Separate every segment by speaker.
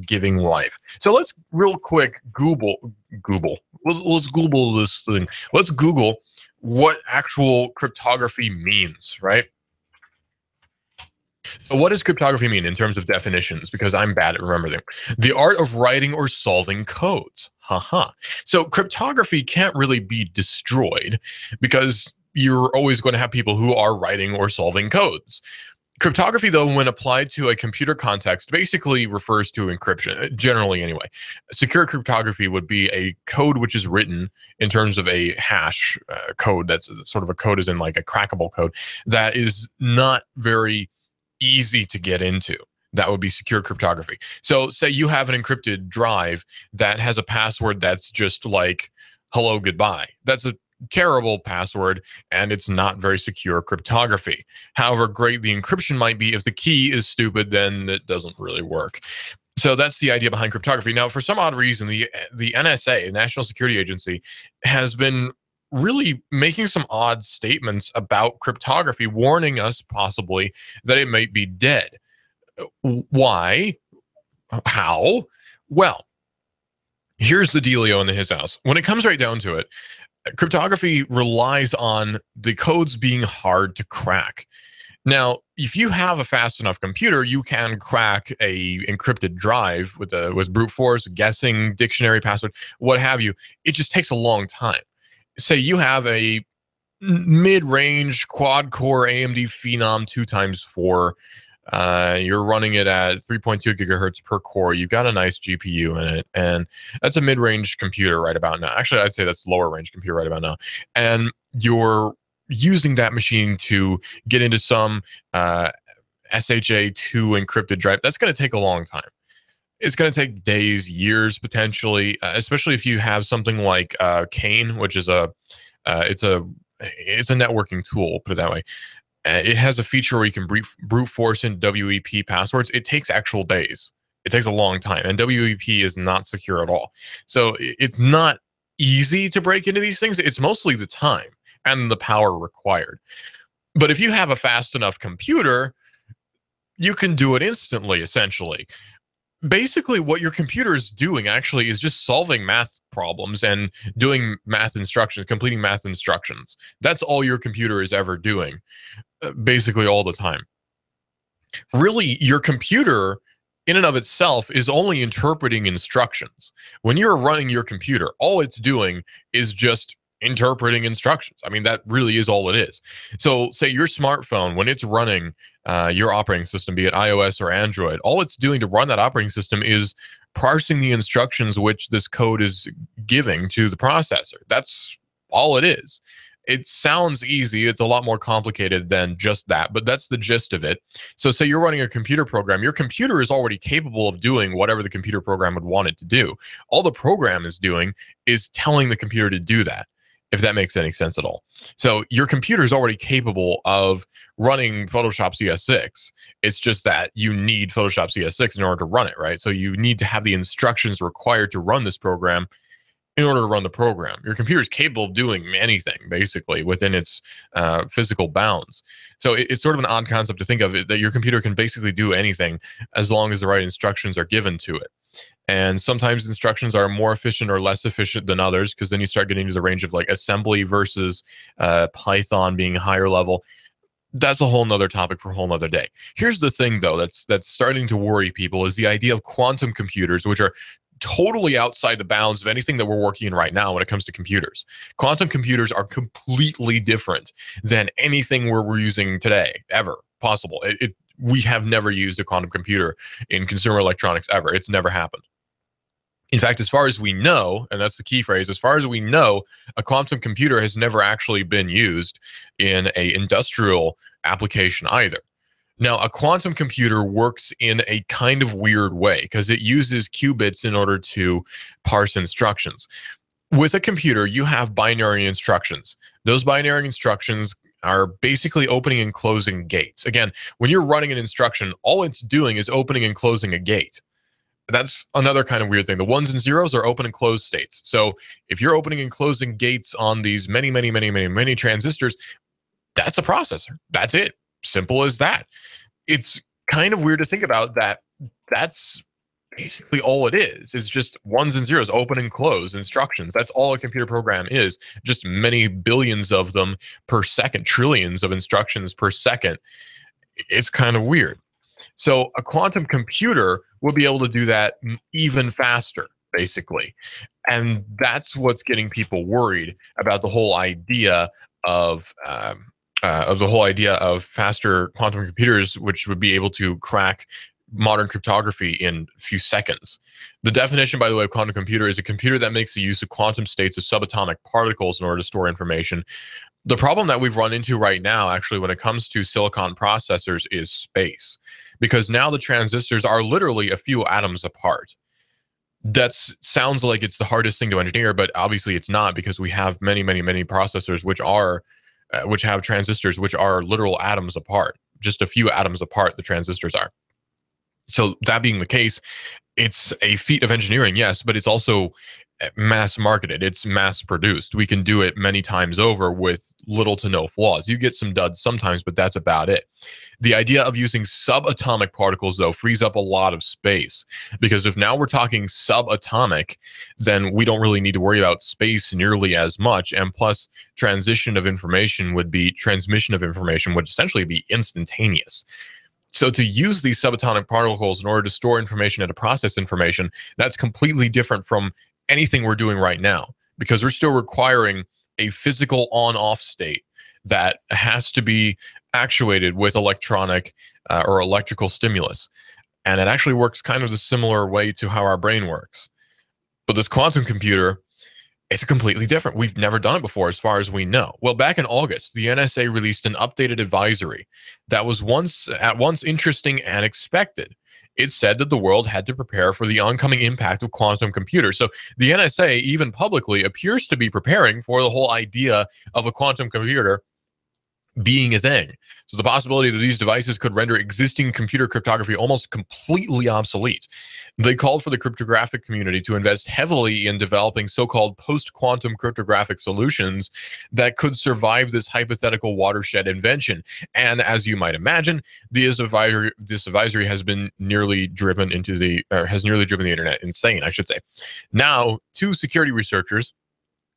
Speaker 1: giving life. So let's real quick Google. Let's Google this thing. Let's Google what actual cryptography means, right? So what does cryptography mean in terms of definitions? Because I'm bad at remembering them. The art of writing or solving codes. Haha. So cryptography can't really be destroyed because you're always going to have people who are writing or solving codes. Cryptography, though, when applied to a computer context, basically refers to encryption, generally anyway. Secure cryptography would be a code which is written in terms of a hash code. That's sort of a code as in like a crackable code that is not very easy to get into. That would be secure cryptography. So say you have an encrypted drive that has a password that's just like, hello, goodbye. That's a terrible password, and it's not very secure cryptography. However great the encryption might be, if the key is stupid, then it doesn't really work. So that's the idea behind cryptography. Now, for some odd reason, the NSA, National Security Agency, has been really making some odd statements about cryptography, warning us possibly that it might be dead. Why? How? Well, here's the dealio in his house. When it comes right down to it, cryptography relies on the codes being hard to crack. Now, if you have a fast enough computer, you can crack a encrypted drive with brute force, guessing, dictionary password, what have you. It just takes a long time. Say you have a mid-range quad-core AMD Phenom 2x4. You're running it at 3.2 gigahertz per core. You've got a nice GPU in it, and that's a mid-range computer right about now. Actually, I'd say that's lower range computer right about now. And you're using that machine to get into some SHA-2 encrypted drive. That's going to take a long time. It's going to take days, years, potentially, especially if you have something like Kane, which is it's a networking tool, put it that way. It has a feature where you can brute force in WEP passwords. It takes actual days. It takes a long time, and WEP is not secure at all. So it's not easy to break into these things. It's mostly the time and the power required. But if you have a fast enough computer, you can do it instantly, essentially. Basically, what your computer is doing actually is just solving math problems and doing math instructions, completing math instructions. That's all your computer is ever doing, basically all the time. Really, your computer in and of itself is only interpreting instructions. When you're running your computer, all it's doing is just interpreting instructions. I mean, that really is all it is. So say your smartphone, when it's running your operating system, be it iOS or Android, all it's doing to run that operating system is parsing the instructions which this code is giving to the processor. That's all it is. It sounds easy. It's a lot more complicated than just that, but that's the gist of it. So say you're running a computer program. Your computer is already capable of doing whatever the computer program would want it to do. All the program is doing is telling the computer to do that, if that makes any sense at all. So your computer is already capable of running Photoshop CS6. It's just that you need Photoshop CS6 in order to run it, right? So you need to have the instructions required to run this program in order to run the program. Your computer is capable of doing anything, basically, within its physical bounds. So it's sort of an odd concept to think of, that your computer can basically do anything as long as the right instructions are given to it. And sometimes instructions are more efficient or less efficient than others, because then you start getting into the range of like assembly versus Python being higher level. That's a whole nother topic for a whole nother day. Here's the thing, though, that's starting to worry people, is the idea of quantum computers, which are totally outside the bounds of anything that we're working in right now when it comes to computers. Quantum computers are completely different than anything we're using today, ever possible. We have never used a quantum computer in consumer electronics ever. It's never happened. In fact, as far as we know, and that's the key phrase, as far as we know, a quantum computer has never actually been used in an industrial application either. Now, a quantum computer works in a kind of weird way because it uses qubits in order to parse instructions. With a computer, you have binary instructions. Those binary instructions are basically opening and closing gates. Again, when you're running an instruction, all it's doing is opening and closing a gate. That's another kind of weird thing. The ones and zeros are open and closed states. So if you're opening and closing gates on these many transistors, that's a processor. That's it. Simple as that. It's kind of weird to think about that. That's basically all it is. It's just ones and zeros, open and close instructions. That's all a computer program is. Just many billions of them per second, trillions of instructions per second. It's kind of weird. So a quantum computer will be able to do that even faster, basically. And that's what's getting people worried about the whole idea of faster quantum computers, which would be able to crack modern cryptography in a few seconds. The definition, by the way, of quantum computer is a computer that makes the use of quantum states of subatomic particles in order to store information. The problem that we've run into right now, actually, when it comes to silicon processors is space, because now the transistors are literally a few atoms apart. That sounds like it's the hardest thing to engineer, but obviously it's not, because we have many, many, many processors which have transistors which are literal atoms apart, just a few atoms apart. The transistors are. So that being the case, it's a feat of engineering, yes, but it's also mass marketed. It's mass produced. We can do it many times over with little to no flaws. You get some duds sometimes, but that's about it. The idea of using subatomic particles, though, frees up a lot of space, because if now we're talking subatomic, then we don't really need to worry about space nearly as much. And plus, transmission of information would essentially be instantaneous. So to use these subatomic particles in order to store information and to process information, that's completely different from anything we're doing right now, because we're still requiring a physical on-off state that has to be actuated with electronic or electrical stimulus. And it actually works kind of the similar way to how our brain works. But this quantum computer, it's completely different. We've never done it before, as far as we know. Well, back in August, the NSA released an updated advisory that was at once interesting and expected. It said that the world had to prepare for the oncoming impact of quantum computers. So the NSA, even publicly, appears to be preparing for the whole idea of a quantum computer being a thing. So the possibility that these devices could render existing computer cryptography almost completely obsolete. They called for the cryptographic community to invest heavily in developing so-called post-quantum cryptographic solutions that could survive this hypothetical watershed invention. And as you might imagine, this advisory has been nearly driven the internet insane, I should say. Now, two security researchers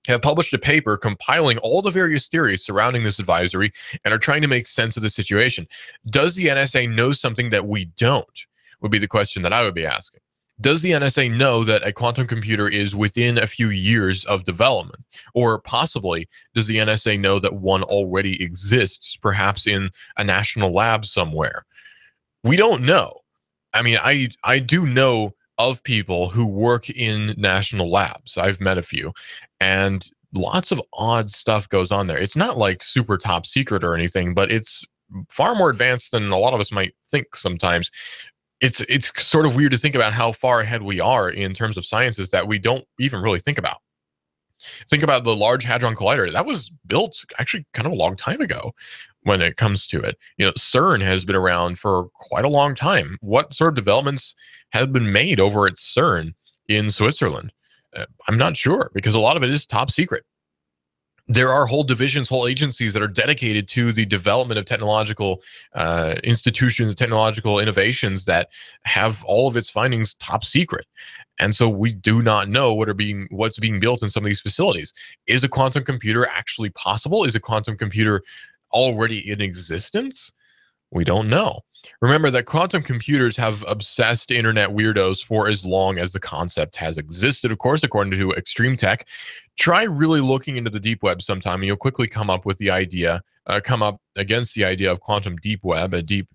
Speaker 1: have published a paper compiling all the various theories surrounding this advisory and are trying to make sense of the situation. Does the NSA know something that we don't? Would be the question that I would be asking. Does the NSA know that a quantum computer is within a few years of development? Or possibly, does the NSA know that one already exists, perhaps in a national lab somewhere? We don't know. I mean, I do know of people who work in national labs. I've met a few, and lots of odd stuff goes on there. It's not like super top secret or anything, but it's far more advanced than a lot of us might think sometimes. It's sort of weird to think about how far ahead we are in terms of sciences that we don't even really think about. Think about the Large Hadron Collider. That was built actually kind of a long time ago when it comes to it. You know, CERN has been around for quite a long time. What sort of developments have been made over at CERN in Switzerland? I'm not sure, because a lot of it is top secret. There are whole divisions, whole agencies that are dedicated to the development of technological institutions, technological innovations that have all of its findings top secret. And so we do not know what's being built in some of these facilities. Is a quantum computer actually possible? Is a quantum computer already in existence? We don't know. Remember that quantum computers have obsessed internet weirdos for as long as the concept has existed, of course, according to Extreme Tech. Try really looking into the deep web sometime, and you'll quickly come up against the idea of quantum deep web, a deep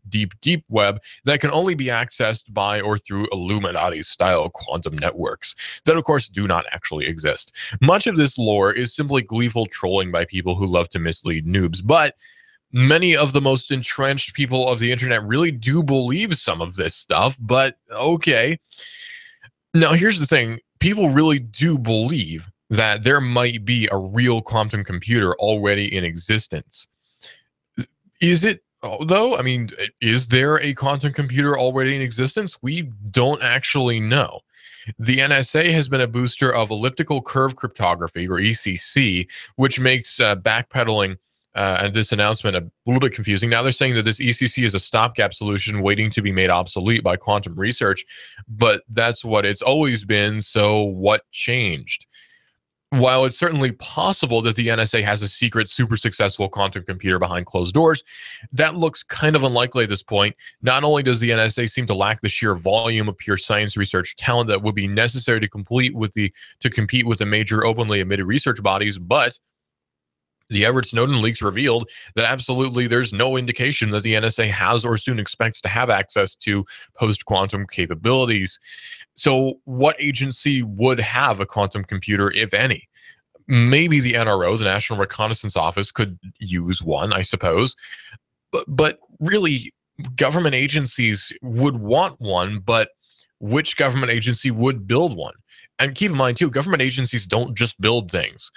Speaker 1: web that can only be accessed by or through Illuminati-style quantum networks that, of course, do not actually exist. Much of this lore is simply gleeful trolling by people who love to mislead noobs, but many of the most entrenched people of the internet really do believe some of this stuff, but okay. Now, here's the thing. People really do believe that there might be a real quantum computer already in existence. Is it, though? I mean, is there a quantum computer already in existence? We don't actually know. The NSA has been a booster of elliptical curve cryptography, or ECC, which makes backpedaling and this announcement a little bit confusing. Now they're saying that this ECC is a stopgap solution waiting to be made obsolete by quantum research, but that's what it's always been. So what changed? While it's certainly possible that the NSA has a secret, super successful quantum computer behind closed doors, that looks kind of unlikely at this point. Not only does the NSA seem to lack the sheer volume of pure science research talent that would be necessary to compete with the major openly admitted research bodies, but the Edward Snowden leaks revealed that absolutely there's no indication that the NSA has or soon expects to have access to post-quantum capabilities. So what agency would have a quantum computer, if any? Maybe the NRO, the National Reconnaissance Office, could use one, I suppose. But really, government agencies would want one, but which government agency would build one? And keep in mind, too, government agencies don't just build things.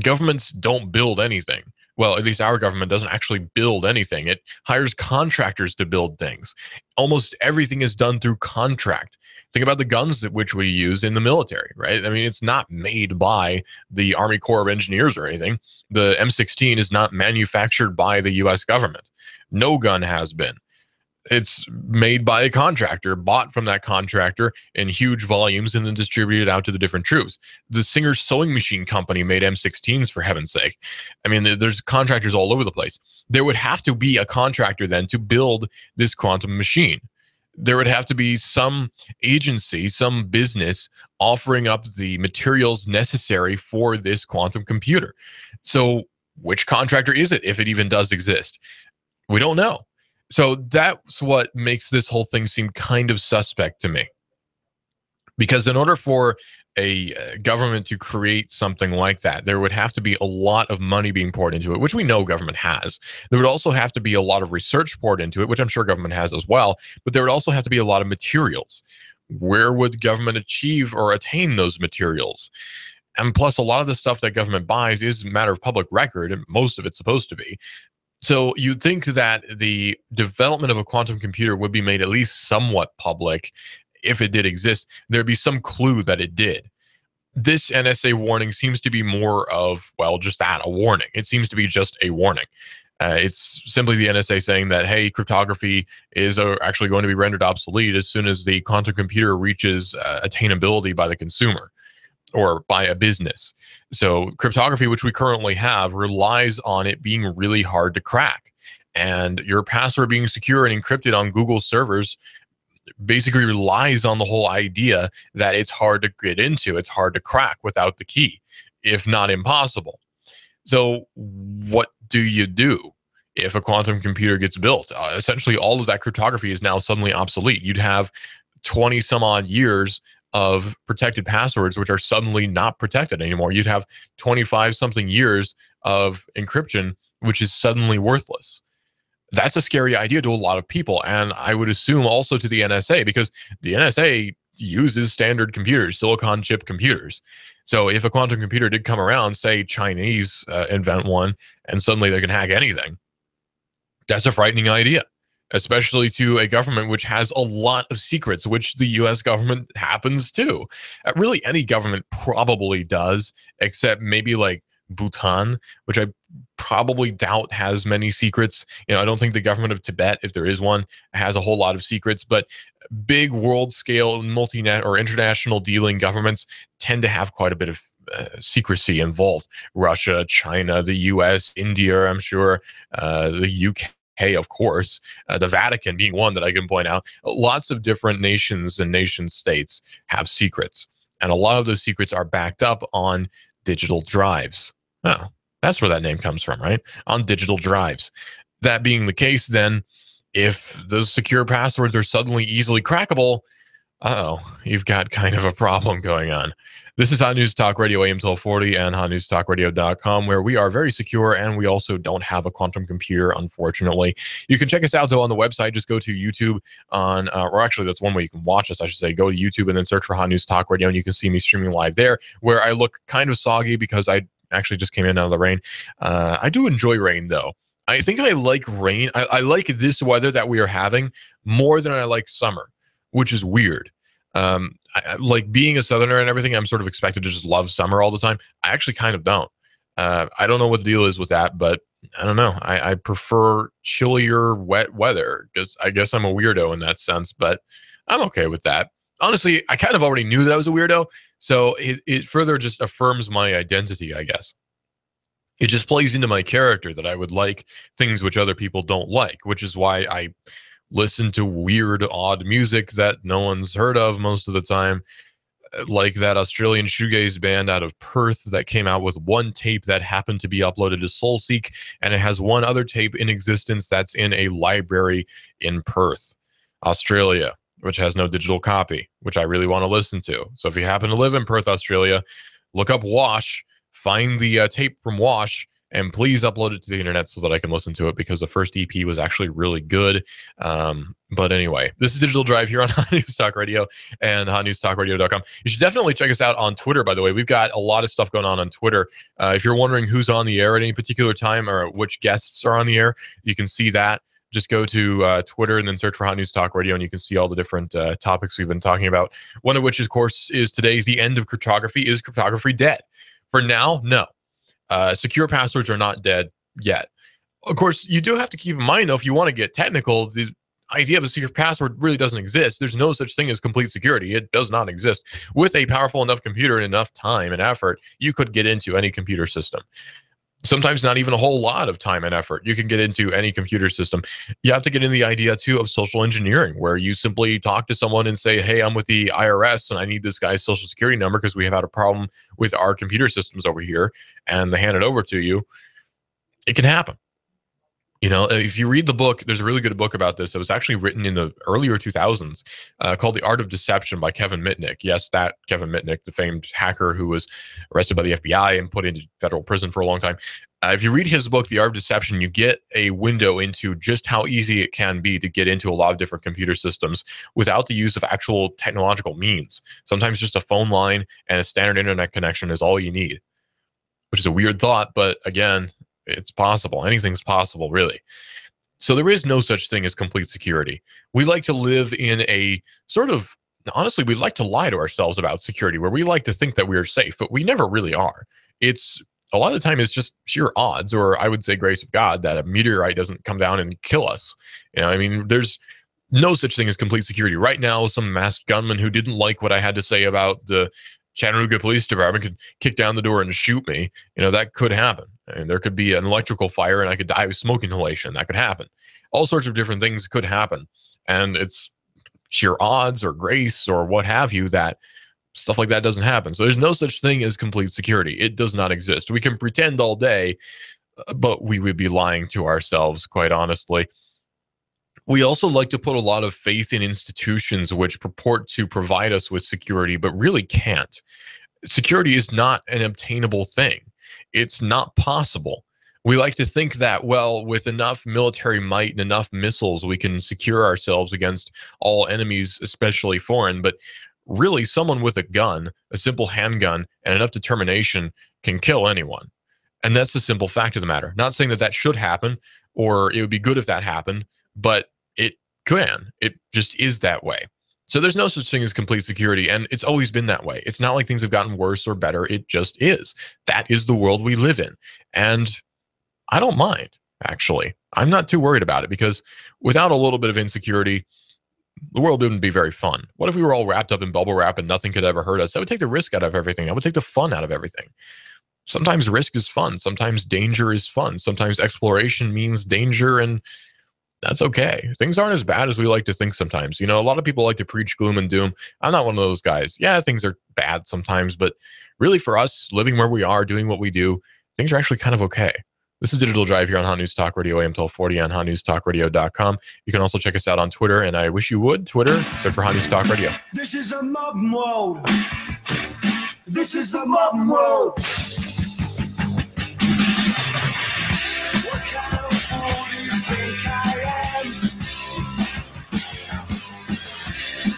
Speaker 1: Governments don't build anything. Well, at least our government doesn't actually build anything. It hires contractors to build things. Almost everything is done through contract. Think about the guns that which we use in the military, right? I mean, it's not made by the Army Corps of Engineers or anything. The M16 is not manufactured by the US government. No gun has been. It's made by a contractor, bought from that contractor in huge volumes, and then distributed out to the different troops. The Singer Sewing Machine Company made M16s, for heaven's sake. I mean, there's contractors all over the place. There would have to be a contractor then to build this quantum machine. There would have to be some agency, some business offering up the materials necessary for this quantum computer. So which contractor is it, if it even does exist? We don't know. So that's what makes this whole thing seem kind of suspect to me. Because in order for a government to create something like that, there would have to be a lot of money being poured into it, which we know government has. There would also have to be a lot of research poured into it, which I'm sure government has as well. But there would also have to be a lot of materials. Where would government achieve or attain those materials? And plus, a lot of the stuff that government buys is a matter of public record, and most of it's supposed to be. So you'd think that the development of a quantum computer would be made at least somewhat public. If it did exist, there'd be some clue that it did. This NSA warning seems to be more of, well, just that, a warning. It seems to be just a warning. It's simply the NSA saying that, hey, cryptography is actually going to be rendered obsolete as soon as the quantum computer reaches attainability by the consumer or by a business. So cryptography, which we currently have, relies on it being really hard to crack. And your password being secure and encrypted on Google servers basically relies on the whole idea that it's hard to get into, it's hard to crack without the key, if not impossible. So what do you do if a quantum computer gets built? Essentially, all of that cryptography is now suddenly obsolete. You'd have 20 some odd years of protected passwords, which are suddenly not protected anymore. You'd have 25 something years of encryption, which is suddenly worthless. That's a scary idea to a lot of people. And I would assume also to the NSA, because the NSA uses standard computers, silicon chip computers. So if a quantum computer did come around, say Chinese invent one, and suddenly they can hack anything, that's a frightening idea, especially to a government which has a lot of secrets, which the US government happens to. Really, any government probably does, except maybe like Bhutan, which I probably doubt has many secrets. I don't think the government of Tibet, if there is one, has a whole lot of secrets, but big world scale multi-net or international dealing governments tend to have quite a bit of secrecy involved. Russia, China, the US, India, I'm sure, the UK, of course, the Vatican being one that I can point out. Lots of different nations and nation states have secrets. And a lot of those secrets are backed up on digital drives. Oh, that's where that name comes from, right? On digital drives. That being the case, then, if those secure passwords are suddenly easily crackable, you've got kind of a problem going on. This is Hot News Talk Radio AM 1240 and hotnewstalkradio.com, where we are very secure and we also don't have a quantum computer, unfortunately. You can check us out, though, on the website. Just go to YouTube or actually, that's one way you can watch us, I should say. Go to YouTube and then search for Hot News Talk Radio, and you can see me streaming live there, where I look kind of soggy because I actually just came in out of the rain. I do enjoy rain, though. I think I like rain. I like this weather that we are having more than I like summer, which is weird. Like being a Southerner and everything, I'm sort of expected to just love summer all the time. I actually kind of don't. I don't know what the deal is with that, but I don't know. I prefer chillier, wet weather because I guess I'm a weirdo in that sense, but I'm okay with that. Honestly, I kind of already knew that I was a weirdo, so it further just affirms my identity, I guess. It just plays into my character that I would like things which other people don't like, which is why I listen to weird, odd music that no one's heard of most of the time, like that Australian shoegaze band out of Perth that came out with one tape that happened to be uploaded to SoulSeek, and it has one other tape in existence that's in a library in Perth, Australia, which has no digital copy, which I really want to listen to. So if you happen to live in Perth, Australia, look up Wash, find the tape from Wash, and please upload it to the internet so that I can listen to it, because the first EP was actually really good. But anyway, this is Digital Drive here on Hot News Talk Radio and hotnewstalkradio.com. You should definitely check us out on Twitter, by the way. We've got a lot of stuff going on Twitter. If you're wondering who's on the air at any particular time or which guests are on the air, you can see that. Just go to Twitter and then search for Hot News Talk Radio, and you can see all the different topics we've been talking about. One of which, of course, is today the end of cryptography. Is cryptography dead? For now, no. Secure passwords are not dead yet. Of course, you do have to keep in mind, though, if you want to get technical, the idea of a secure password really doesn't exist. There's no such thing as complete security. It does not exist. With a powerful enough computer and enough time and effort, you could get into any computer system. Sometimes not even a whole lot of time and effort. You can get into any computer system. You have to get in the idea, too, of social engineering, where you simply talk to someone and say, hey, I'm with the IRS and I need this guy's social security number because we have had a problem with our computer systems over here, and they hand it over to you. It can happen. You know, if you read the book, there's a really good book about this. It was actually written in the earlier 2000s called The Art of Deception by Kevin Mitnick. Yes, that Kevin Mitnick, the famed hacker who was arrested by the FBI and put into federal prison for a long time. If you read his book, The Art of Deception, you get a window into just how easy it can be to get into a lot of different computer systems without the use of actual technological means. Sometimes just a phone line and a standard internet connection is all you need, which is a weird thought, but again, it's possible. Anything's possible, really. So there is no such thing as complete security. We like to live in a sort of, honestly, we like to lie to ourselves about security, where we like to think that we are safe, but we never really are. It's a lot of the time it's just sheer odds, or I would say grace of God, that a meteorite doesn't come down and kill us. You know, I mean, there's no such thing as complete security. Right now, some masked gunman who didn't like what I had to say about the Chattanooga Police Department could kick down the door and shoot me. You know, that could happen. And there could be an electrical fire and I could die with smoke inhalation. That could happen. All sorts of different things could happen. And it's sheer odds or grace or what have you that stuff like that doesn't happen. So there's no such thing as complete security. It does not exist. We can pretend all day, but we would be lying to ourselves, quite honestly. We also like to put a lot of faith in institutions which purport to provide us with security, but really can't. Security is not an obtainable thing. It's not possible. We like to think that, well, with enough military might and enough missiles, we can secure ourselves against all enemies, especially foreign. But really, someone with a gun, a simple handgun, and enough determination can kill anyone. And that's the simple fact of the matter. Not saying that that should happen, or it would be good if that happened, but it can. It just is that way. So there's no such thing as complete security, and it's always been that way. It's not like things have gotten worse or better. It just is. That is the world we live in. And I don't mind, actually. I'm not too worried about it, because without a little bit of insecurity, the world wouldn't be very fun. What if we were all wrapped up in bubble wrap and nothing could ever hurt us? I would take the risk out of everything. I would take the fun out of everything. Sometimes risk is fun. Sometimes danger is fun. Sometimes exploration means danger, and that's okay. Things aren't as bad as we like to think sometimes. You know, a lot of people like to preach gloom and doom. I'm not one of those guys. Yeah, things are bad sometimes, but really for us, living where we are, doing what we do, things are actually kind of okay. This is Digital Drive here on Hot News Talk Radio, AM 1240 on hotnewstalkradio.com. You can also check us out on Twitter, and I wish you would. Twitter, search for Hot News Talk Radio.
Speaker 2: This is a modern world. This is the modern world. What kind of fool do you think I am?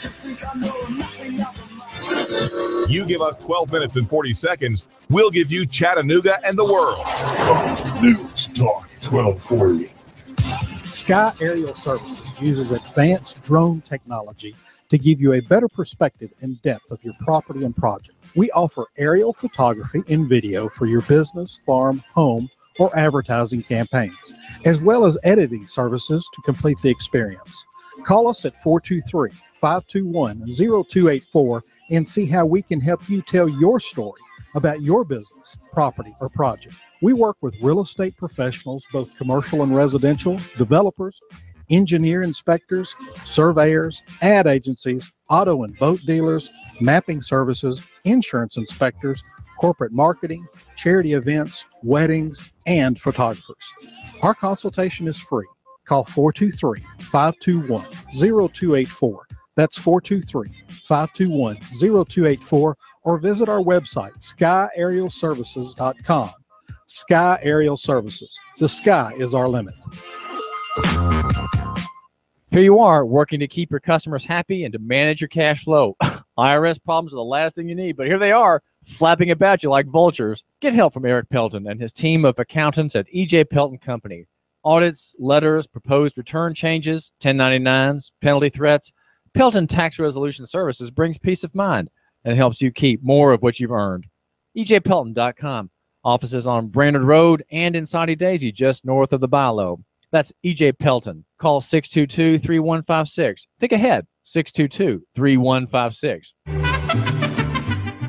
Speaker 2: You think I know nothing of
Speaker 3: You give us 12 minutes and 40 seconds, we'll give you Chattanooga and the world.
Speaker 4: News Talk 1240.
Speaker 5: Sky Aerial Services uses advanced drone technology to give you a better perspective and depth of your property and project. We offer aerial photography and video for your business, farm, home, or advertising campaigns, as well as editing services to complete the experience. Call us at 423-521-0284 and see how we can help you tell your story about your business, property, or project. We work with real estate professionals, both commercial and residential, developers, engineer inspectors, surveyors, ad agencies, auto and boat dealers, mapping services, insurance inspectors, corporate marketing, charity events, weddings, and photographers. Our consultation is free. Call 423-521-0284. That's 423-521-0284, or visit our website, skyaerialservices.com. Sky Aerial Services. The sky is our limit.
Speaker 6: Here you are, working to keep your customers happy and to manage your cash flow. IRS problems are the last thing you need, but here they are, flapping about you like vultures. Get help from Eric Pelton and his team of accountants at E.J. Pelton Company. Audits, letters, proposed return changes, 1099s, penalty threats. Pelton Tax Resolution Services brings peace of mind and helps you keep more of what you've earned. EJPelton.com. Offices on Brainerd Road and in Soddy Daisy, just north of the Bilo. That's E.J. Pelton. Call 622-3156. Think ahead, 622-3156.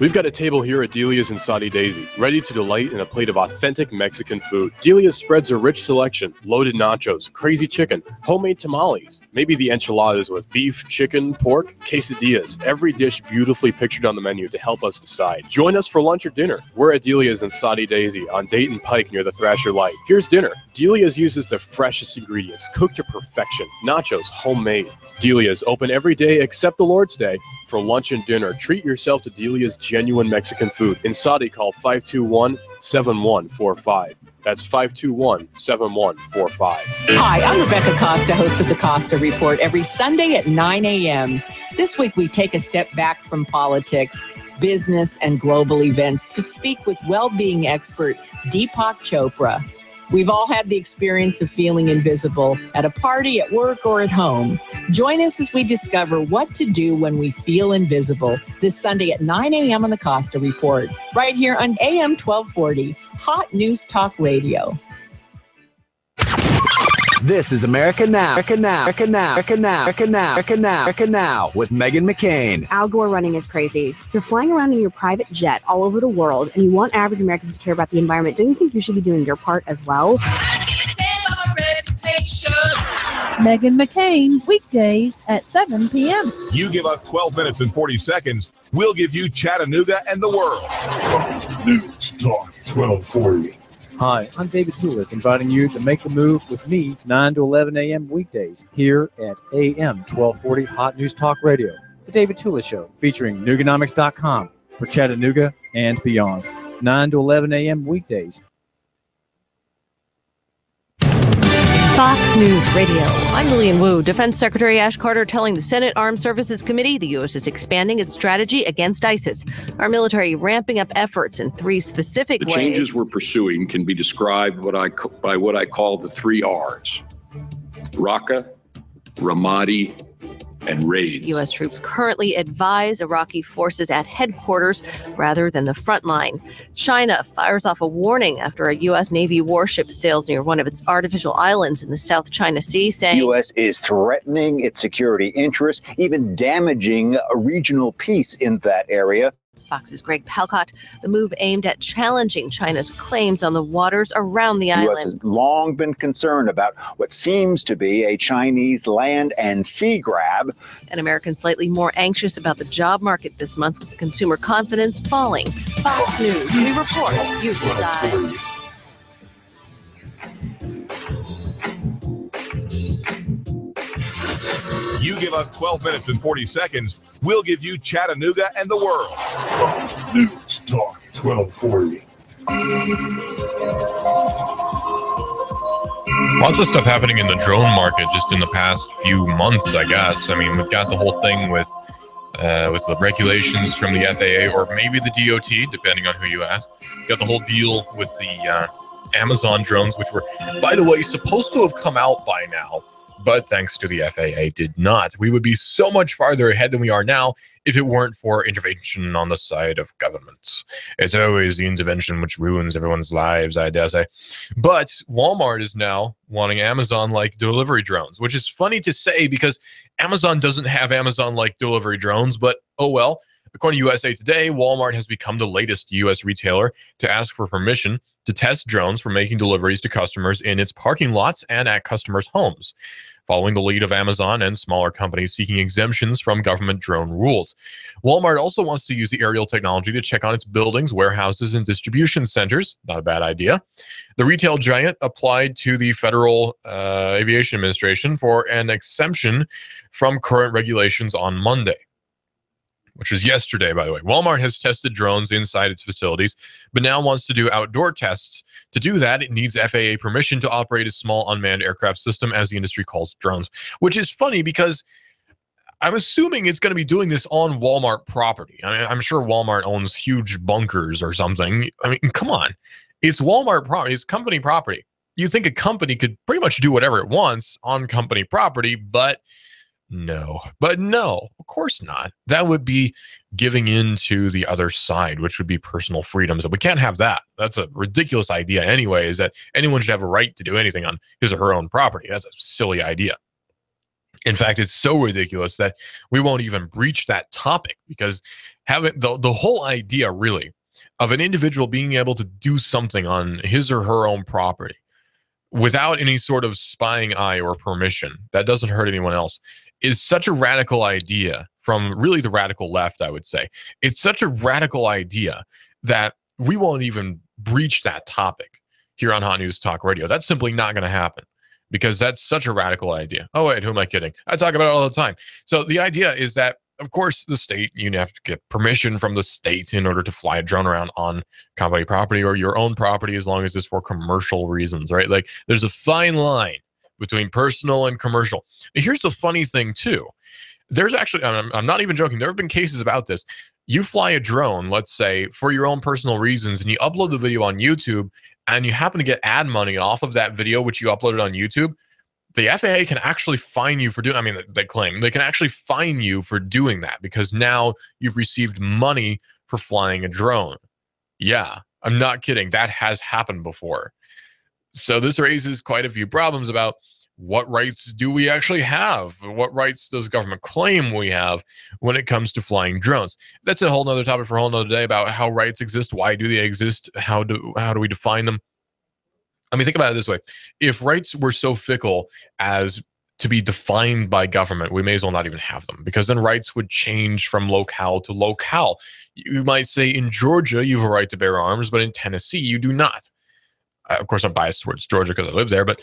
Speaker 7: We've got a table here at Delia's in Soddy Daisy, ready to delight in a plate of authentic Mexican food. Delia's spreads a rich selection: loaded nachos, crazy chicken, homemade tamales, maybe the enchiladas with beef, chicken, pork, quesadillas. Every dish beautifully pictured on the menu to help us decide. Join us for lunch or dinner. We're at Delia's in Soddy Daisy on Dayton Pike near the Thrasher Light. Here's dinner. Delia's uses the freshest ingredients, cooked to perfection. Nachos, homemade. Delia's open every day except the Lord's Day. For lunch and dinner, treat yourself to Delia's genuine Mexican food. In Soddy, call 521-7145. That's 521-7145.
Speaker 8: Hi, I'm Rebecca Costa, host of the Costa Report, every Sunday at 9 a.m. This week, we take a step back from politics, business, and global events to speak with well-being expert Deepak Chopra. We've all had the experience of feeling invisible at a party, at work, or at home. Join us as we discover what to do when we feel invisible this Sunday at 9 a.m. on the Costa Report, right here on AM 1240, Hot News Talk Radio.
Speaker 9: This is America Now, America Now, America Now, America Now, America Now, America Now, America Now with Meghan McCain.
Speaker 10: Al Gore running is crazy. You're flying around in your private jet all over the world, and you want average Americans to care about the environment. Don't you think you should be doing your part as well?
Speaker 11: Meghan McCain, weekdays at 7 p.m.
Speaker 3: You give us 12 minutes and 40 seconds, we'll give you Chattanooga and the world.
Speaker 4: News Talk 1240.
Speaker 6: Hi, I'm David Tulis, inviting you to make the move with me 9 to 11 a.m. weekdays here at AM 1240 Hot News Talk Radio. The David Tulis Show, featuring Nooganomics.com for Chattanooga and beyond. 9 to 11 a.m. weekdays.
Speaker 12: Fox News Radio. I'm Lillian Wu. Defense Secretary Ash Carter telling the Senate Armed Services Committee the U.S. is expanding its strategy against ISIS. Our military ramping up efforts in three specific ways.
Speaker 13: The changes we're pursuing can be described by what I call the three R's: Raqqa, Ramadi, and raids.
Speaker 12: U.S. troops currently advise Iraqi forces at headquarters rather than the front line. China fires off a warning after a U.S. Navy warship sails near one of its artificial islands in the South China Sea, saying
Speaker 14: the U.S. is threatening its security interests, even damaging a regional peace in that area.
Speaker 12: Fox's Greg Palcott. The move aimed at challenging China's claims on the waters around the island.
Speaker 14: The U.S. has long been concerned about what seems to be a Chinese land and sea grab.
Speaker 12: And Americans slightly more anxious about the job market this month, with consumer confidence falling. Fox News, we report, you decide.
Speaker 3: You give us 12 minutes and 40 seconds, we'll give you Chattanooga and the world.
Speaker 4: News Talk 1240.
Speaker 1: Lots of stuff happening in the drone market just in the past few months, I guess. I mean, we've got the whole thing with the regulations from the FAA, or maybe the DOT, depending on who you ask. You got the whole deal with the Amazon drones, which were, by the way, supposed to have come out by now. but thanks to the FAA, did not. We would be so much farther ahead than we are now if it weren't for intervention on the side of governments. It's always the intervention which ruins everyone's lives, I dare say. But Walmart is now wanting Amazon-like delivery drones, which is funny to say because Amazon doesn't have Amazon-like delivery drones, but oh well. According to USA Today, Walmart has become the latest U.S. retailer to ask for permission to test drones for making deliveries to customers in its parking lots and at customers' homes, following the lead of Amazon and smaller companies seeking exemptions from government drone rules. Walmart also wants to use the aerial technology to check on its buildings, warehouses, and distribution centers. Not a bad idea. The retail giant applied to the Federal Aviation Administration for an exemption from current regulations on Monday, which was yesterday, by the way. Walmart has tested drones inside its facilities, but now wants to do outdoor tests. To do that, it needs FAA permission to operate a small unmanned aircraft system, as the industry calls drones, which is funny because I'm assuming it's going to be doing this on Walmart property. I mean, I'm sure Walmart owns huge bunkers or something. I mean, come on. It's Walmart property. It's company property. You think a company could pretty much do whatever it wants on company property, but no, of course not. That would be giving in to the other side, which would be personal freedoms. And we can't have that. That's a ridiculous idea anyway, is that anyone should have a right to do anything on his or her own property. That's a silly idea. In fact, it's so ridiculous that we won't even breach that topic, because having the whole idea really of an individual being able to do something on his or her own property without any sort of spying eye or permission that doesn't hurt anyone else is such a radical idea from really the radical left, I would say. It's such a radical idea that we won't even breach that topic here on Hot News Talk Radio. That's simply not going to happen because that's such a radical idea. Oh, wait, who am I kidding? I talk about it all the time. So the idea is that, of course, the state, you have to get permission from the state in order to fly a drone around on company property or your own property, as long as it's for commercial reasons, right? Like, there's a fine line between personal and commercial. And here's the funny thing too. There's actually, I'm not even joking, there have been cases about this. You fly a drone, let's say, for your own personal reasons, and you upload the video on YouTube, and you happen to get ad money off of that video, which you uploaded on YouTube. The FAA can actually fine you for doing, they claim, they can actually fine you for doing that because now you've received money for flying a drone. Yeah, I'm not kidding. That has happened before. So this raises quite a few problems about what rights do we actually have? What rights does government claim we have when it comes to flying drones? That's a whole nother topic for a whole nother day about how rights exist. Why do they exist? How do we define them? I mean, think about it this way. If rights were so fickle as to be defined by government, we may as well not even have them, because then rights would change from locale to locale. You might say in Georgia, you have a right to bear arms, but in Tennessee, you do not. Of course, I'm biased towards Georgia because I live there, but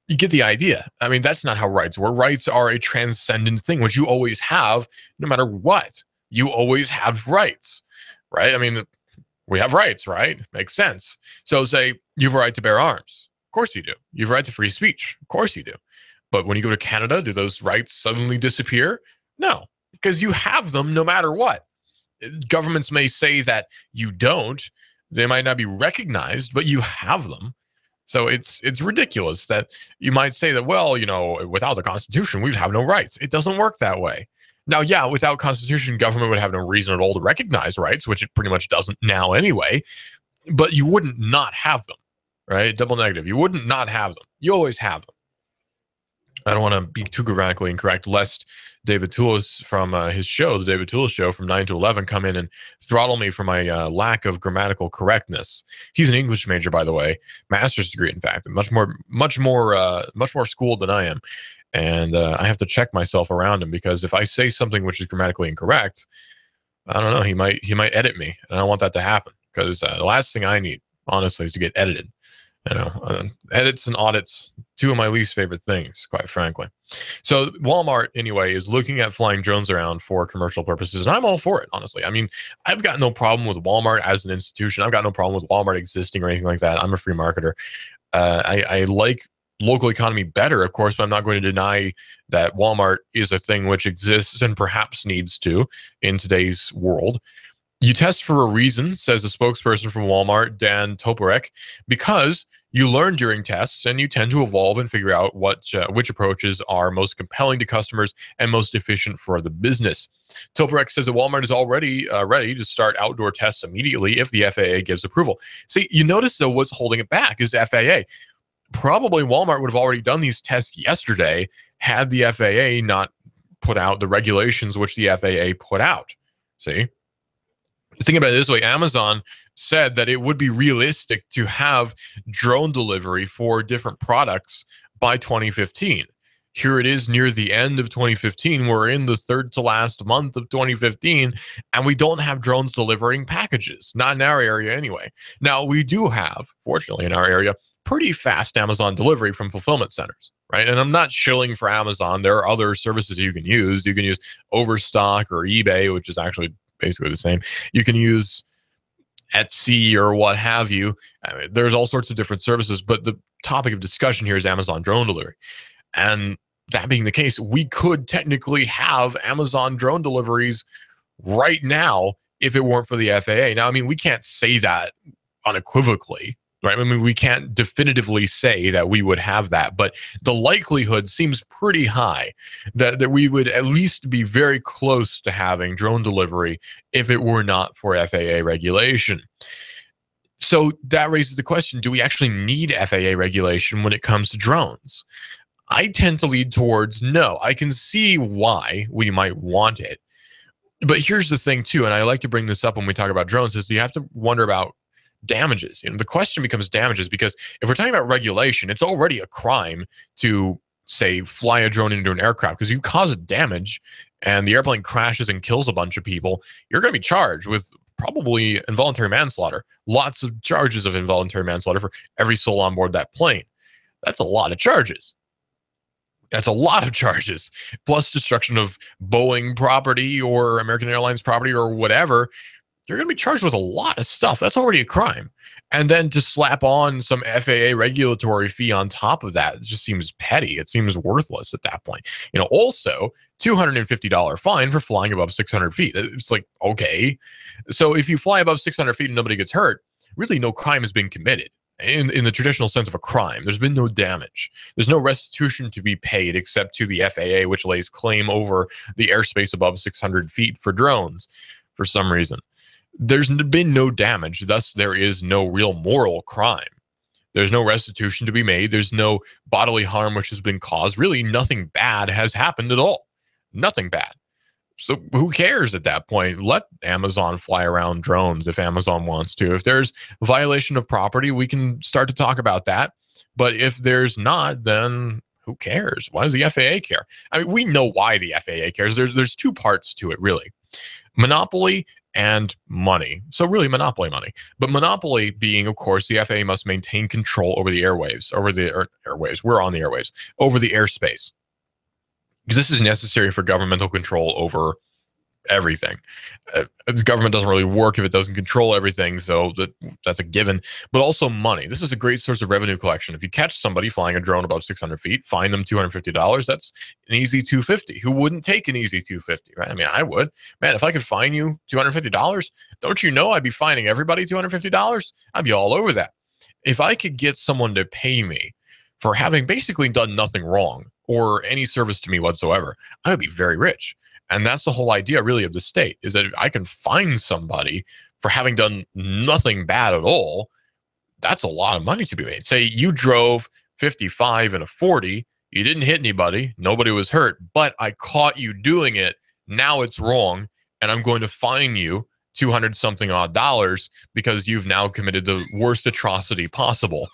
Speaker 1: you get the idea. I mean, that's not how rights work. Rights are a transcendent thing, which you always have, no matter what. You always have rights, right? I mean, we have rights, right? Makes sense. So say you have a right to bear arms. Of course you do. You have a right to free speech. Of course you do. But when you go to Canada, do those rights suddenly disappear? No, because you have them no matter what. Governments may say that you don't. They might not be recognized, but you have them. So it's ridiculous that you might say that, well, without the Constitution, we'd have no rights. It doesn't work that way. Now, yeah, without Constitution, government would have no reason at all to recognize rights, which it pretty much doesn't now anyway. But you wouldn't not have them, right? Double negative. You wouldn't not have them. You always have them. I don't want to be too grammatically incorrect, lest David Tulis from his show, the David Tulis Show from 9 to 11, come in and throttle me for my lack of grammatical correctness. He's an English major, by the way, master's degree, in fact, much more schooled than I am. And I have to check myself around him, because if I say something which is grammatically incorrect, I don't know, he might edit me, and I don't want that to happen, because the last thing I need, honestly, is to get edited. Edits and audits, two of my least favorite things, quite frankly. So Walmart, anyway, is looking at flying drones around for commercial purposes, and I'm all for it, honestly. I mean, I've got no problem with Walmart as an institution. I've got no problem with Walmart existing or anything like that. I'm a free marketer. I like local economy better, of course, but I'm not going to deny that Walmart is a thing which exists and perhaps needs to in today's world. You test for a reason, says the spokesperson from Walmart, Dan Toporek, because You learn during tests, and you tend to evolve and figure out which approaches are most compelling to customers and most efficient for the business. Toporek says that Walmart is already ready to start outdoor tests immediately if the FAA gives approval. See, you notice, though, what's holding it back is FAA. Probably Walmart would have already done these tests yesterday had the FAA not put out the regulations which the FAA put out. See? Think about it this way. Amazon said that it would be realistic to have drone delivery for different products by 2015. Here it is near the end of 2015. We're in the third to last month of 2015, and we don't have drones delivering packages, not in our area anyway. Now, we do have, fortunately in our area, pretty fast Amazon delivery from fulfillment centers, right? And I'm not shilling for Amazon. There are other services you can use. You can use Overstock or eBay, which is actually basically the same. You can use Etsy or what have you. I mean, there's all sorts of different services, but the topic of discussion here is Amazon drone delivery. And that being the case, we could technically have Amazon drone deliveries right now if it weren't for the FAA. Now, I mean, we can't say that unequivocally, right? I mean, we can't definitively say that we would have that, but the likelihood seems pretty high that we would at least be very close to having drone delivery if it were not for FAA regulation. So that raises the question, do we actually need FAA regulation when it comes to drones? I tend to lead towards no. I can see why we might want it. But here's the thing too, and I like to bring this up when we talk about drones, is you have to wonder about damages. The question becomes damages, because if we're talking about regulation, it's already a crime to, say, fly a drone into an aircraft, because you cause damage and the airplane crashes and kills a bunch of people, you're going to be charged with probably involuntary manslaughter. Lots of charges of involuntary manslaughter for every soul on board that plane. That's a lot of charges. That's a lot of charges, plus destruction of Boeing property or American Airlines property or whatever. You're going to be charged with a lot of stuff. That's already a crime. And then to slap on some FAA regulatory fee on top of that, it just seems petty. It seems worthless at that point. Also, $250 fine for flying above 600 feet. It's like, okay. So if you fly above 600 feet and nobody gets hurt, really no crime has been committed. In the traditional sense of a crime, there's been no damage. There's no restitution to be paid except to the FAA, which lays claim over the airspace above 600 feet for drones for some reason. There's been no damage, thus there is no real moral crime. There's no restitution to be made. There's no bodily harm which has been caused. Really, nothing bad has happened at all. Nothing bad. So who cares at that point? Let Amazon fly around drones if Amazon wants to. If there's a violation of property, we can start to talk about that. But if there's not, then who cares? Why does the FAA care? I mean, we know why the FAA cares. There's two parts to it, really. Monopoly and money. So really monopoly money. But monopoly being, of course, the FAA must maintain control over the airwaves, airwaves. We're on the airwaves, over the airspace. This is necessary for governmental control over everything. The government doesn't really work if it doesn't control everything, so that's a given. But also money. This is a great source of revenue collection. If you catch somebody flying a drone above 600 feet, fine them $250, that's an easy $250. Who wouldn't take an easy $250, right? I mean, I would. Man, if I could fine you $250, don't you know I'd be fining everybody $250? I'd be all over that. If I could get someone to pay me for having basically done nothing wrong, or any service to me whatsoever, I would be very rich. And that's the whole idea, really, of the state, is that if I can find somebody for having done nothing bad at all, that's a lot of money to be made. Say you drove 55 and a 40, you didn't hit anybody, nobody was hurt, but I caught you doing it. Now it's wrong, and I'm going to fine you $200-something odd because you've now committed the worst atrocity possible.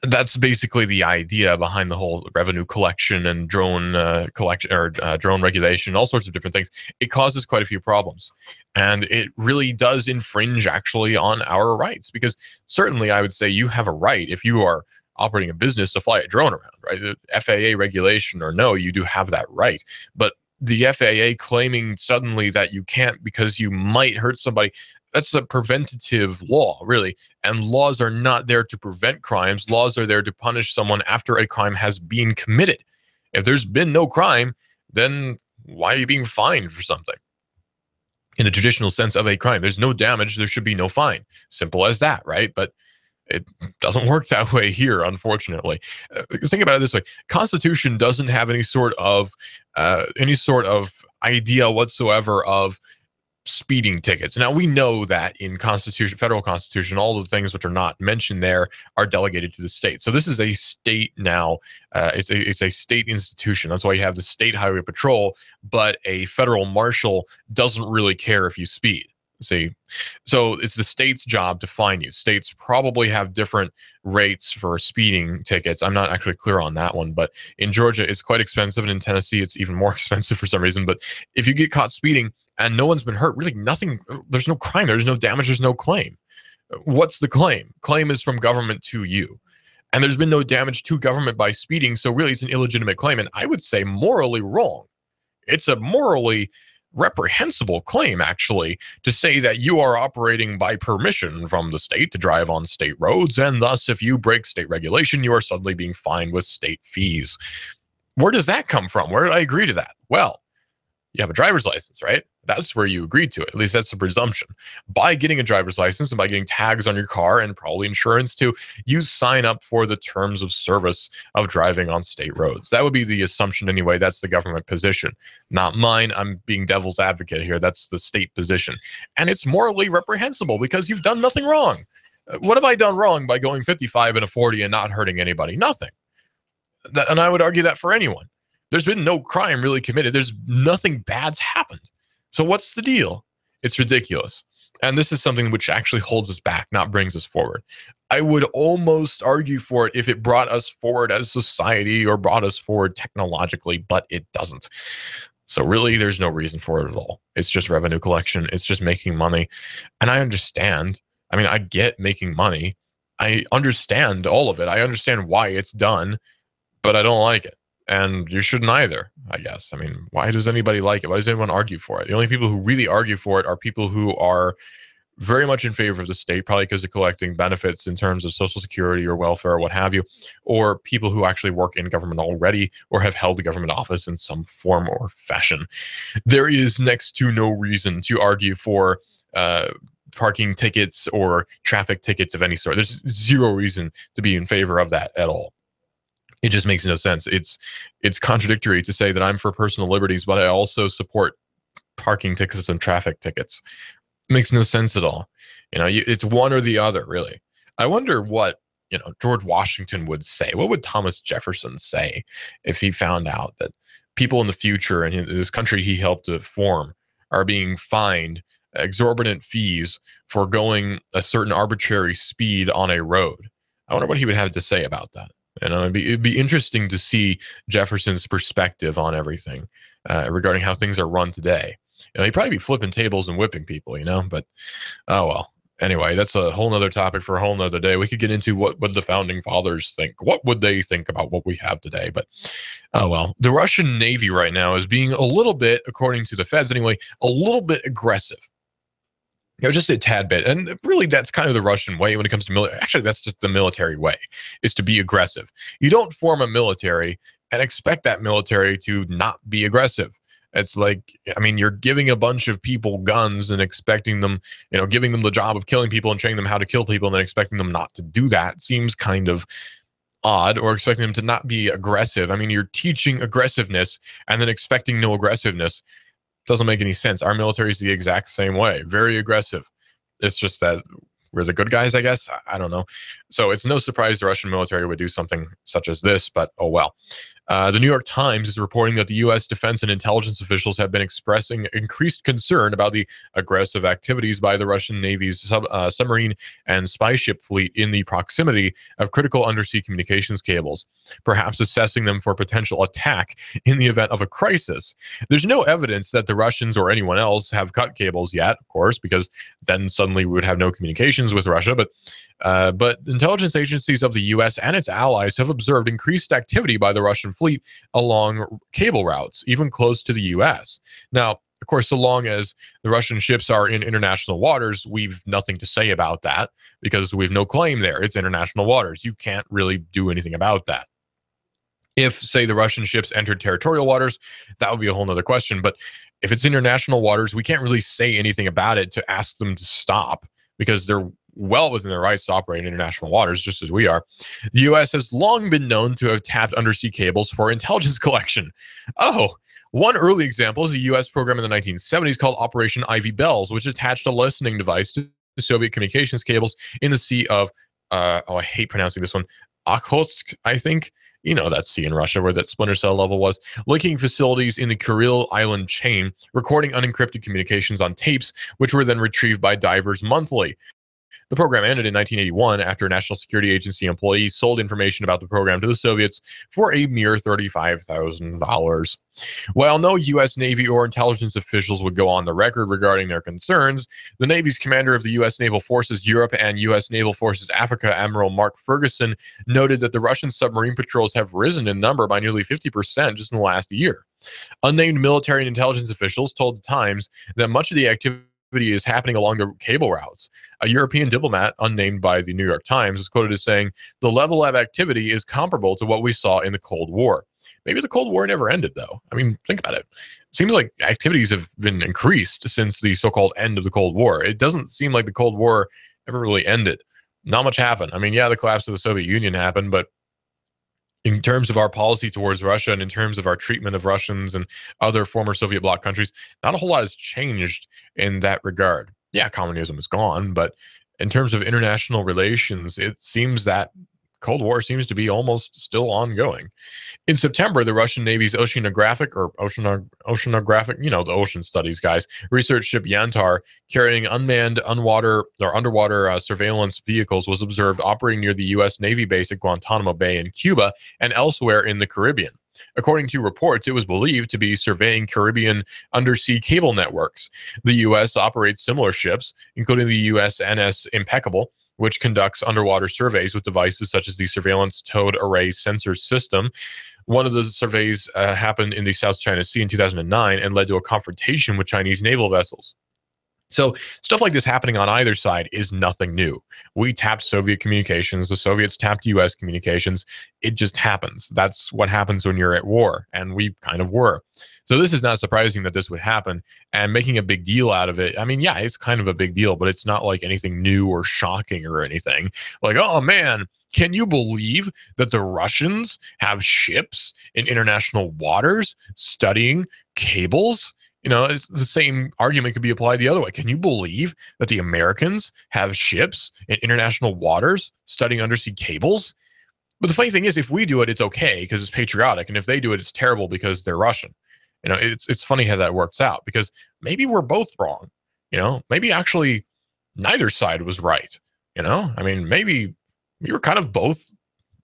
Speaker 1: That's basically the idea behind the whole revenue collection and drone collection or drone regulation, all sorts of different things. It causes quite a few problems, and it really does infringe actually on our rights, because certainly I would say you have a right if you are operating a business to fly a drone around, right? FAA regulation or no, you do have that right. But the FAA claiming suddenly that you can't because you might hurt somebody, that's a preventative law, really. And laws are not there to prevent crimes. Laws are there to punish someone after a crime has been committed. If there's been no crime, then why are you being fined for something? In the traditional sense of a crime, there's no damage, there should be no fine. Simple as that, right? But It doesn't work that way here, unfortunately. Think about it this way: Constitution doesn't have any sort of idea whatsoever of speeding tickets. Now, we know that in federal constitution, all the things which are not mentioned there are delegated to the state. So this is a state now. It's a state institution. That's why you have the state highway patrol, but a federal marshal doesn't really care if you speed. See, so it's the state's job to fine you. States probably have different rates for speeding tickets. I'm not actually clear on that one, but in Georgia, it's quite expensive, and in Tennessee, it's even more expensive for some reason. But if you get caught speeding and no one's been hurt, really nothing, there's no crime, there's no damage, there's no claim. What's the claim? Claim is from government to you. And there's been no damage to government by speeding, so really it's an illegitimate claim. And I would say morally wrong. It's a morally reprehensible claim, actually, to say that you are operating by permission from the state to drive on state roads, and thus if you break state regulation, you are suddenly being fined with state fees. Where does that come from? Where did I agree to that? Well, you have a driver's license, right? That's where you agreed to it. At least that's the presumption. By getting a driver's license and by getting tags on your car and probably insurance too, you sign up for the terms of service of driving on state roads. That would be the assumption anyway. That's the government position, not mine. I'm being devil's advocate here. That's the state position. And it's morally reprehensible because you've done nothing wrong. What have I done wrong by going 55 and a 40 and not hurting anybody? Nothing. And I would argue that for anyone. There's been no crime really committed. There's nothing bad's happened. So what's the deal? It's ridiculous. And this is something which actually holds us back, not brings us forward. I would almost argue for it if it brought us forward as society or brought us forward technologically, but it doesn't. So really, there's no reason for it at all. It's just revenue collection. It's just making money. And I understand. I mean, I get making money. I understand all of it. I understand why it's done, but I don't like it. And you shouldn't either, I guess. I mean, why does anybody like it? Why does anyone argue for it? The only people who really argue for it are people who are very much in favor of the state, probably because they're collecting benefits in terms of Social Security or welfare or what have you, or people who actually work in government already or have held a government office in some form or fashion. There is next to no reason to argue for parking tickets or traffic tickets of any sort. There's zero reason to be in favor of that at all. It just makes no sense. It's contradictory to say that I'm for personal liberties, but I also support parking tickets and traffic tickets. It makes no sense at all. You know, it's one or the other, really. I wonder what, George Washington would say. What would Thomas Jefferson say if he found out that people in the future in this country he helped to form are being fined exorbitant fees for going a certain arbitrary speed on a road? I wonder what he would have to say about that. It'd be interesting to see Jefferson's perspective on everything regarding how things are run today. He'd probably be flipping tables and whipping people, but oh well. Anyway, that's a whole nother topic for a whole nother day. We could get into what would the founding fathers think? What would they think about what we have today? But oh well. The Russian Navy right now is being a little bit, according to the feds anyway, a little bit aggressive. Just a tad bit. And really, that's kind of the Russian way when it comes to military. Actually, that's just the military way, is to be aggressive. You don't form a military and expect that military to not be aggressive. It's like, you're giving a bunch of people guns and expecting them, giving them the job of killing people and training them how to kill people and then expecting them not to do that seems kind of odd, or expecting them to not be aggressive. You're teaching aggressiveness and then expecting no aggressiveness. Doesn't make any sense. Our military is the exact same way. Very aggressive. It's just that we're the good guys, I guess. I don't know. So it's no surprise the Russian military would do something such as this, but oh well. The New York Times is reporting that the U.S. defense and intelligence officials have been expressing increased concern about the aggressive activities by the Russian Navy's submarine and spy ship fleet in the proximity of critical undersea communications cables, perhaps assessing them for potential attack in the event of a crisis. There's no evidence that the Russians or anyone else have cut cables yet, of course, because then suddenly we would have no communications with Russia. But intelligence agencies of the U.S. and its allies have observed increased activity by the Russian fleet along cable routes, even close to the U.S. Now, of course, so long as the Russian ships are in international waters, we've nothing to say about that because we have no claim there. It's international waters. You can't really do anything about that. If, say, the Russian ships entered territorial waters, that would be a whole nother question. But if it's international waters, we can't really say anything about it to ask them to stop because well within their rights to operate in international waters, just as we are. The U.S. has long been known to have tapped undersea cables for intelligence collection. Oh, one early example is a U.S. program in the 1970s called Operation Ivy Bells, which attached a listening device to Soviet communications cables in the Sea of, I hate pronouncing this one, Okhotsk, I think. You know, that sea in Russia where that splinter cell level was, linking facilities in the Kuril Island chain, recording unencrypted communications on tapes, which were then retrieved by divers monthly. The program ended in 1981 after a National Security Agency employee sold information about the program to the Soviets for a mere $35,000. While no U.S. Navy or intelligence officials would go on the record regarding their concerns, the Navy's commander of the U.S. Naval Forces Europe and U.S. Naval Forces Africa, Admiral Mark Ferguson, noted that the Russian submarine patrols have risen in number by nearly 50% just in the last year. Unnamed military and intelligence officials told the Times that much of the activity is happening along the cable routes. A European diplomat, unnamed by the New York Times, is quoted as saying, "The level of activity is comparable to what we saw in the Cold War." Maybe the Cold War never ended, though. I mean, think about it. It seems like activities have been increased since the so-called end of the Cold War. It doesn't seem like the Cold War ever really ended. Not much happened. I mean, yeah, the collapse of the Soviet Union happened, but in terms of our policy towards Russia and in terms of our treatment of Russians and other former Soviet bloc countries, not a whole lot has changed in that regard. Yeah, communism is gone, but in terms of international relations, it seems that Cold War seems to be almost still ongoing. In September, the Russian Navy's oceanographic, you know, the ocean studies guys, research ship Yantar, carrying unmanned underwater surveillance vehicles, was observed operating near the U.S. Navy base at Guantanamo Bay in Cuba and elsewhere in the Caribbean. According to reports, it was believed to be surveying Caribbean undersea cable networks. The U.S. operates similar ships, including the USNS Impeccable, which conducts underwater surveys with devices such as the Surveillance Towed Array Sensor System. One of the surveys happened in the South China Sea in 2009 and led to a confrontation with Chinese naval vessels. So stuff like this happening on either side is nothing new. We tapped Soviet communications. The Soviets tapped U.S. communications. It just happens. That's what happens when you're at war, and we kind of were. So this is not surprising that this would happen, and making a big deal out of it. I mean, yeah, it's kind of a big deal, but it's not like anything new or shocking or anything. Like, oh man, can you believe that the Russians have ships in international waters studying cables? You know, it's the same argument could be applied the other way. Can you believe that the Americans have ships in international waters studying undersea cables? But the funny thing is, if we do it, it's okay because it's patriotic. And if they do it, it's terrible because they're Russian. You know, it's funny how that works out because maybe we're both wrong. You know, maybe actually neither side was right. You know, I mean, maybe we were kind of both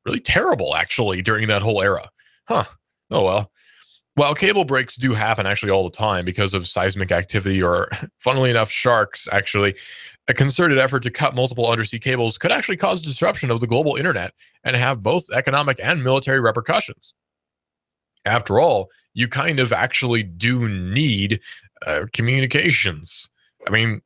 Speaker 1: really terrible actually during that whole era. Huh. Oh, well. While cable breaks do happen actually all the time because of seismic activity or, funnily enough, sharks, actually, a concerted effort to cut multiple undersea cables could actually cause disruption of the global internet and have both economic and military repercussions. After all, you kind of actually do need communications. I mean,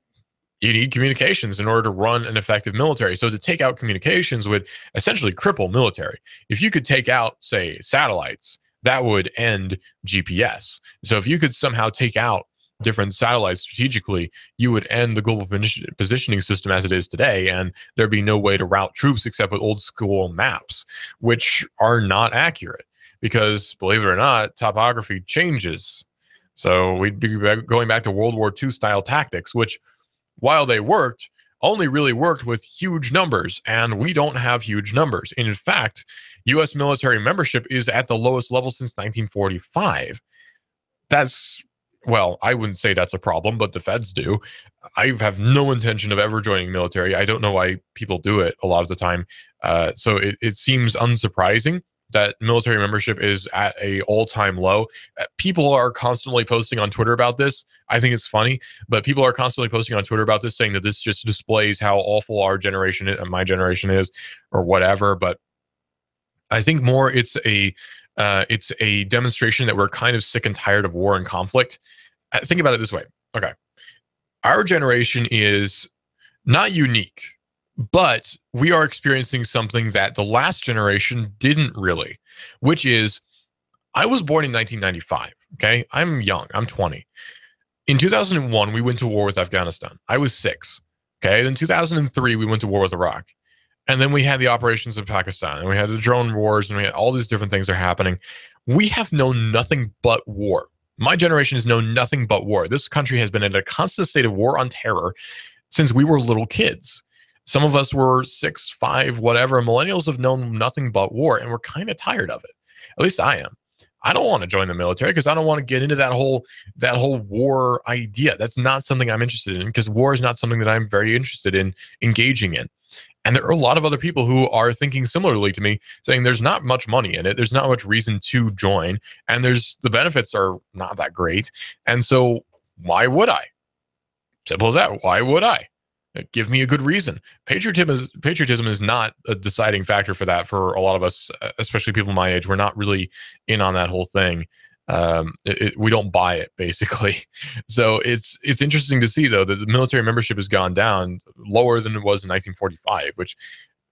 Speaker 1: you need communications in order to run an effective military. So to take out communications would essentially cripple military. If you could take out, say, satellites, that would end GPS. So if you could somehow take out different satellites strategically, you would end the global positioning system as it is today, and there'd be no way to route troops except with old school maps, which are not accurate because, believe it or not, topography changes. So we'd be going back to World War II style tactics, which, while they worked, only really worked with huge numbers, and we don't have huge numbers. And in fact, U.S. military membership is at the lowest level since 1945. That's, well, I wouldn't say that's a problem, but the feds do. I have no intention of ever joining military. I don't know why people do it a lot of the time. So it seems unsurprising that military membership is at a all-time low. People are constantly posting on Twitter about this. I think it's funny, but people are constantly posting on Twitter about this, saying that this just displays how awful our generation and my generation is, or whatever. But I think more it's a demonstration that we're kind of sick and tired of war and conflict. Think about it this way. Okay, our generation is not unique, but we are experiencing something that the last generation didn't really, which is, I was born in 1995, okay? I'm young, I'm 20. In 2001, we went to war with Afghanistan. I was 6. Okay, then 2003, we went to war with Iraq. And then we had the operations in Pakistan, and we had the drone wars, and we had all these different things are happening. We have known nothing but war. My generation has known nothing but war. This country has been in a constant state of war on terror since we were little kids. Some of us were 6, 5, whatever. Millennials have known nothing but war, and we're kind of tired of it. At least I am. I don't want to join the military because I don't want to get into that whole war idea. That's not something I'm interested in, because war is not something that I'm very interested in engaging in. And there are a lot of other people who are thinking similarly to me, saying there's not much money in it. There's not much reason to join. And the benefits are not that great. And so why would I? Simple as that. Why would I? Give me a good reason. Patriotism is not a deciding factor for that for a lot of us, especially people my age. We're not really in on that whole thing. We don't buy it, basically. So it's interesting to see, though, that the military membership has gone down lower than it was in 1945, which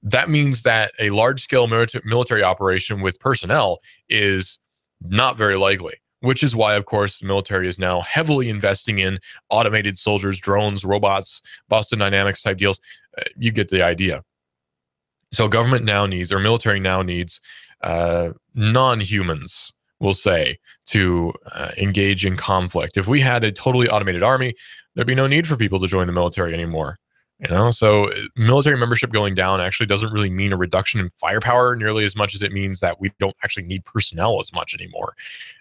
Speaker 1: that means that a large-scale military operation with personnel is not very likely, which is why, of course, the military is now heavily investing in automated soldiers, drones, robots, Boston Dynamics type deals. You get the idea. So government now needs, or military now needs, non-humans, we'll say, to engage in conflict. If we had a totally automated army, there'd be no need for people to join the military anymore. So military membership going down actually doesn't really mean a reduction in firepower nearly as much as it means that we don't actually need personnel as much anymore.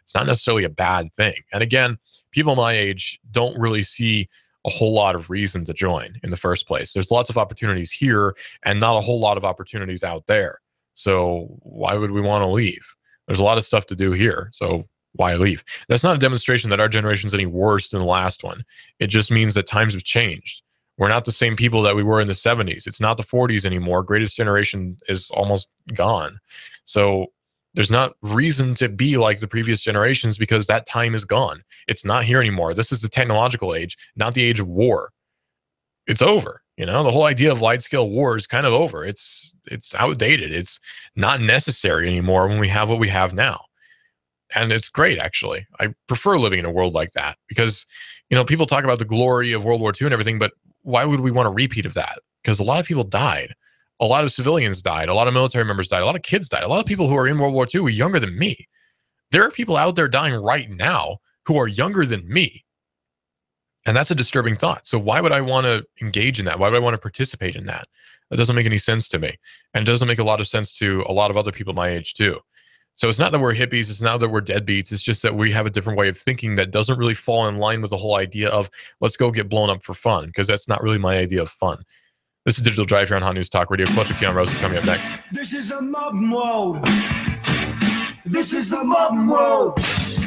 Speaker 1: It's not necessarily a bad thing. And again, people my age don't really see a whole lot of reason to join in the first place. There's lots of opportunities here and not a whole lot of opportunities out there. So why would we want to leave? There's a lot of stuff to do here. So why leave? That's not a demonstration that our generation's any worse than the last one. It just means that times have changed. We're not the same people that we were in the 70s. It's not the 40s anymore. Greatest generation is almost gone. So there's not reason to be like the previous generations because that time is gone. It's not here anymore. This is the technological age, not the age of war. It's over. The whole idea of wide-scale war is kind of over. It's outdated. It's not necessary anymore when we have what we have now. And it's great, actually. I prefer living in a world like that because, people talk about the glory of World War II and everything, but why would we want a repeat of that? Because a lot of people died. A lot of civilians died. A lot of military members died. A lot of kids died. A lot of people who are in World War II were younger than me. There are people out there dying right now who are younger than me. And that's a disturbing thought. So why would I want to engage in that? Why would I want to participate in that? That doesn't make any sense to me. And it doesn't make a lot of sense to a lot of other people my age too. So it's not that we're hippies. It's not that we're deadbeats. It's just that we have a different way of thinking that doesn't really fall in line with the whole idea of let's go get blown up for fun, because that's not really my idea of fun. This is Digital Drive here on Hot News Talk Radio. Fletcher Keon Rose is coming up next.
Speaker 2: This is a mob mode. This is the mob mode.